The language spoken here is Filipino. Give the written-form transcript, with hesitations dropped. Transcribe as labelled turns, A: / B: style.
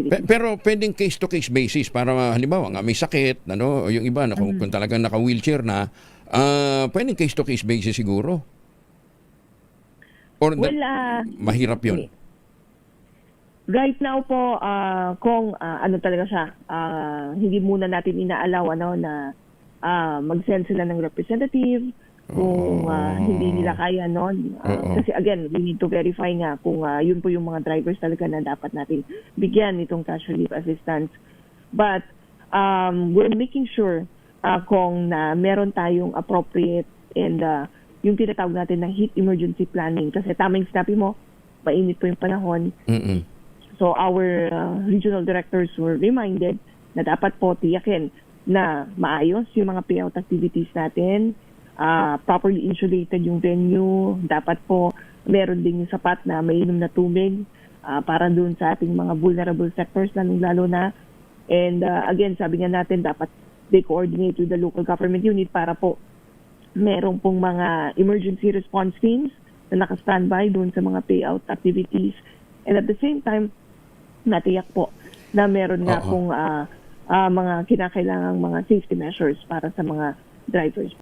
A: facilities.
B: Pero pwedeng case-to-case basis para halimbawa nga may sakit, ano, yung iba na kung talagang naka-wheelchair na, pwedeng case-to-case basis siguro. Or
A: Well,
B: mahirap yun.
A: right now po, kung ano talaga siya, hindi muna natin inaalaw na mag-send sila ng representative kung hindi nila kaya noon. Kasi again, we need to verify nga kung yun po yung mga drivers talaga na dapat natin bigyan itong cash relief assistance. But we're making sure kung meron tayong appropriate and yung tinatawag natin na heat emergency planning. Kasi tama yung sinabi mo, mainit po yung panahon. So our regional directors were reminded na dapat po tiyakin na maayos yung mga payout activities natin, properly insulated yung venue, dapat po meron din yung sapat na mainom na tubig para doon sa ating mga vulnerable sectors lalo na. And again, sabi nga natin dapat they coordinate with the local government unit para po meron pong mga emergency response teams na naka-standby doon sa mga payout activities. And at the same time, natiyak po na meron nga pong mga kinakailangang mga safety measures para sa mga drivers.